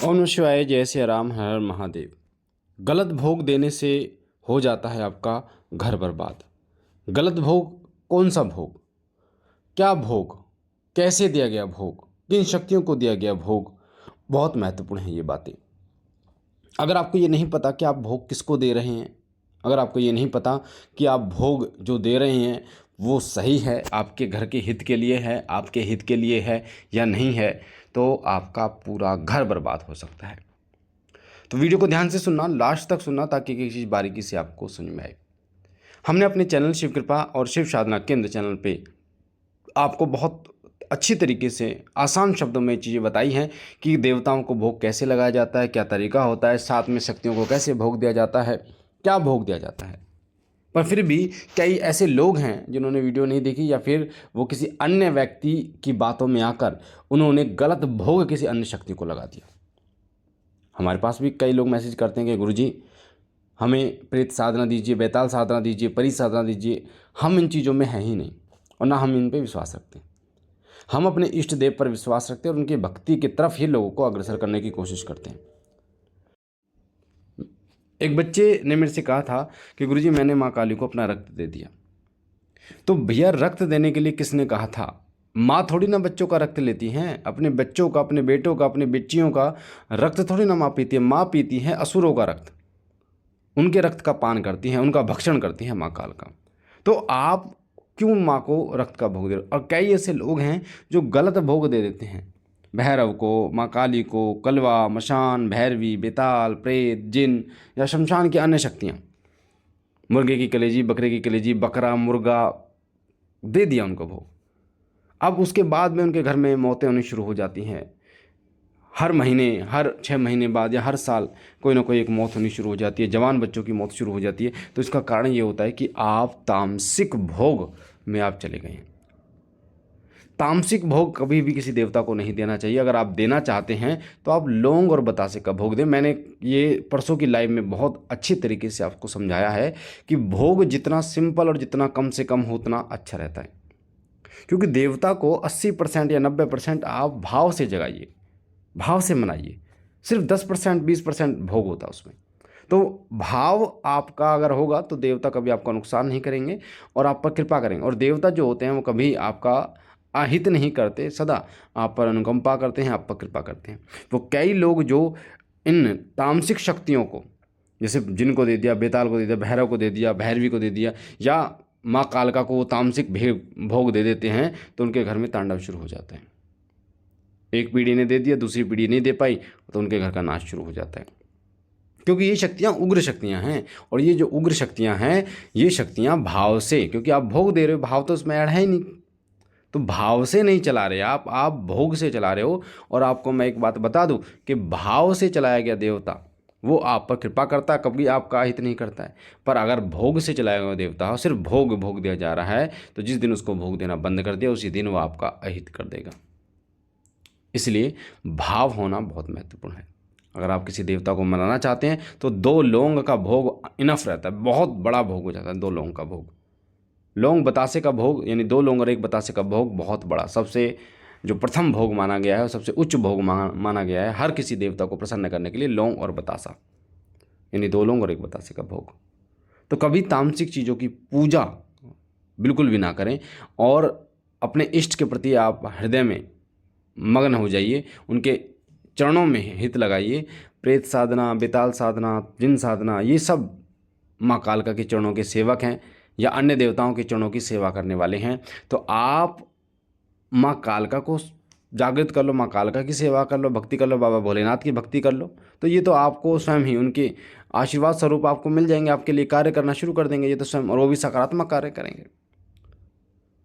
ओम नमः शिवाय। जय श्री राम, हर हर महादेव। गलत भोग देने से हो जाता है आपका घर बर्बाद। गलत भोग? कौन सा भोग? क्या भोग? कैसे दिया गया भोग? किन शक्तियों को दिया गया भोग? बहुत महत्वपूर्ण है ये बातें। अगर आपको ये नहीं पता कि आप भोग किसको दे रहे हैं, अगर आपको ये नहीं पता कि आप भोग जो दे रहे हैं वो सही है, आपके घर के हित के लिए है, आपके हित के लिए है या नहीं है, तो आपका पूरा घर बर्बाद हो सकता है। तो वीडियो को ध्यान से सुनना, लास्ट तक सुनना, ताकि किसी चीज़ बारीकी से आपको समझ में आए। हमने अपने चैनल शिव कृपा और शिव साधना केंद्र चैनल पे आपको बहुत अच्छी तरीके से आसान शब्दों में चीज़ें बताई हैं कि देवताओं को भोग कैसे लगाया जाता है, क्या तरीका होता है, साथ में शक्तियों को कैसे भोग दिया जाता है, क्या भोग दिया जाता है। पर फिर भी कई ऐसे लोग हैं जिन्होंने वीडियो नहीं देखी, या फिर वो किसी अन्य व्यक्ति की बातों में आकर उन्होंने गलत भोग किसी अन्य शक्ति को लगा दिया। हमारे पास भी कई लोग मैसेज करते हैं कि गुरुजी हमें प्रेत साधना दीजिए, बैताल साधना दीजिए, परी साधना दीजिए। हम इन चीज़ों में हैं ही नहीं और ना हम इन पे विश्वास रखते हैं। हम अपने इष्ट देव पर विश्वास रखते हैं और उनकी भक्ति की तरफ ही लोगों को अग्रसर करने की कोशिश करते हैं। एक बच्चे ने मेरे से कहा था कि गुरुजी मैंने माँ काली को अपना रक्त दे दिया। तो भैया, रक्त देने के लिए किसने कहा था? माँ थोड़ी ना बच्चों का रक्त लेती हैं, अपने बच्चों का, अपने बेटों का, अपने बेटियों का रक्त थोड़ी ना माँ पीती है। माँ पीती है असुरों का रक्त, उनके रक्त का पान करती हैं, उनका भक्षण करती हैं माँ काल का। तो आप क्यों माँ को रक्त का भोग दे रहे हो? और कई ऐसे लोग हैं जो गलत भोग दे देते हैं भैरव को, माँ काली को, कलवा, मशान, भैरवी, बेताल, प्रेत, जिन या शमशान की अन्य शक्तियाँ। मुर्गे की कलेजी, बकरे की कलेजी, बकरा, मुर्गा दे दिया उनको भोग। अब उसके बाद में उनके घर में मौतें होनी शुरू हो जाती हैं। हर महीने, हर 6 महीने बाद या हर साल कोई ना कोई एक मौत होनी शुरू हो जाती है, जवान बच्चों की मौत शुरू हो जाती है। तो इसका कारण ये होता है कि आप तामसिक भोग में आप चले गए हैं। तामसिक भोग कभी भी किसी देवता को नहीं देना चाहिए। अगर आप देना चाहते हैं तो आप लौंग और बतासे का भोग दें। मैंने ये परसों की लाइव में बहुत अच्छी तरीके से आपको समझाया है कि भोग जितना सिंपल और जितना कम से कम हो उतना अच्छा रहता है। क्योंकि देवता को 80% या 90% आप भाव से जगाइए, भाव से मनाइए। सिर्फ 10% 20% भोग होता है उसमें। तो भाव आपका अगर होगा तो देवता कभी आपका नुकसान नहीं करेंगे और आप पर कृपा करेंगे। और देवता जो होते हैं वो कभी आपका अहित नहीं करते, सदा आप पर अनुकंपा करते हैं, आप पर कृपा करते हैं। तो कई लोग जो इन तामसिक शक्तियों को, जैसे जिनको दे दिया, बेताल को दे दिया, भैरव को दे दिया, भैरवी को दे दिया, या माँ कालका को वो तामसिक भोग दे देते हैं, तो उनके घर में तांडव शुरू हो जाता है। एक पीढ़ी ने दे दिया, दूसरी पीढ़ी नहीं दे पाई, तो उनके घर का नाश शुरू हो जाता है। क्योंकि ये शक्तियाँ उग्र शक्तियाँ हैं, और ये जो उग्र शक्तियाँ हैं ये शक्तियाँ भाव से, क्योंकि आप भोग दे रहे हो, भाव तो उसमें ऐड है ही नहीं, तो भाव से नहीं चला रहे आप भोग से चला रहे हो। और आपको मैं एक बात बता दूं कि भाव से चलाया गया देवता वो आप पर कृपा करता है, कभी आपका अहित नहीं करता है। पर अगर भोग से चलाया गया देवता हो, सिर्फ भोग दिया जा रहा है, तो जिस दिन उसको भोग देना बंद कर दिया उसी दिन वो आपका अहित कर देगा। इसलिए भाव होना बहुत महत्वपूर्ण है। अगर आप किसी देवता को मनाना चाहते हैं तो 2 लौंग का भोग इनफ रहता है, बहुत बड़ा भोग हो जाता है 2 लौंग का भोग। लौंग बतासे का भोग, यानी 2 लौंग और 1 बतासे का भोग बहुत बड़ा, सबसे जो प्रथम भोग माना गया है और सबसे उच्च भोग माना गया है हर किसी देवता को प्रसन्न करने के लिए, लौंग और बतासा, यानी 2 लौंग और 1 बतासे का भोग। तो कभी तामसिक चीज़ों की पूजा बिल्कुल भी ना करें, और अपने इष्ट के प्रति आप हृदय में मग्न हो जाइए, उनके चरणों में हित लगाइए। प्रेत साधना, बेताल साधना, जिन साधना, ये सब माँ कालका के चरणों के सेवक हैं या अन्य देवताओं के चरणों की सेवा करने वाले हैं। तो आप माँ कालका को जागृत कर लो, माँ कालका की सेवा कर लो, भक्ति कर लो, बाबा भोलेनाथ की भक्ति कर लो। तो ये तो आपको स्वयं ही उनके आशीर्वाद स्वरूप आपको मिल जाएंगे, आपके लिए कार्य करना शुरू कर देंगे ये तो स्वयं, और वो भी सकारात्मक कार्य करेंगे।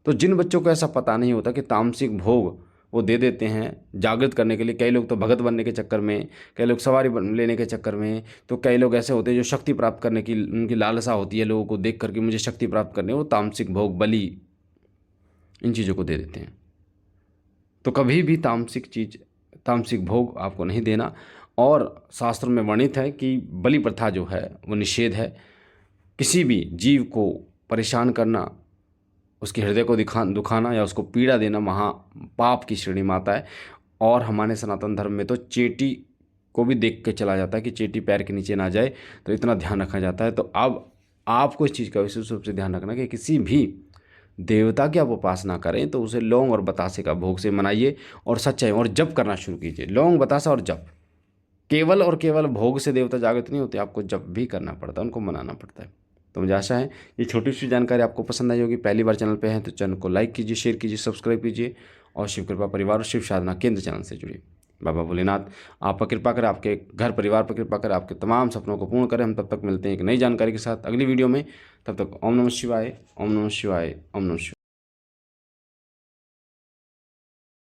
तो जिन बच्चों को ऐसा पता नहीं होता कि तामसिक भोग वो दे देते हैं जागृत करने के लिए, कई लोग तो भगत बनने के चक्कर में, कई लोग सवारी लेने के चक्कर में, तो कई लोग ऐसे होते हैं जो शक्ति प्राप्त करने की उनकी लालसा होती है, लोगों को देख करके मुझे शक्ति प्राप्त करनी है, वो तामसिक भोग, बलि, इन चीज़ों को दे देते हैं। तो कभी भी तामसिक भोग आपको नहीं देना। और शास्त्रों में वर्णित है कि बलि प्रथा जो है वो निषेध है। किसी भी जीव को परेशान करना, उसके हृदय को दुखाना या उसको पीड़ा देना महा पाप की श्रेणी में आता है। और हमारे सनातन धर्म में तो चेटी को भी देख के चला जाता है कि चींटी पैर के नीचे ना जाए, तो इतना ध्यान रखा जाता है। तो अब आपको इस चीज़ का विशेष रूप से ध्यान रखना कि किसी भी देवता की आप उपासना करें तो उसे लौंग और बतासे का भोग से मनाइए और सच्चाई और जप करना शुरू कीजिए। लौंग, बतासा और जप, केवल और केवल भोग से देवता जागृत नहीं होते, आपको जप भी करना पड़ता है, उनको मनाना पड़ता है। तो मुझे आशा है ये छोटी सी जानकारी आपको पसंद आई होगी। पहली बार चैनल पे हैं तो चैनल को लाइक कीजिए, शेयर कीजिए, सब्सक्राइब कीजिए और शिव कृपा परिवार और शिव साधना केंद्र चैनल से जुड़िए। बाबा भोलेनाथ आप पर कृपा करें, आपके घर परिवार पर कृपा करें, आपके तमाम सपनों को पूर्ण करें। हम तब तक मिलते हैं एक नई जानकारी के साथ अगली वीडियो में। तब तक ओम नमः शिवाय, ओम नमः शिवाय, ओम नमः शिवाय।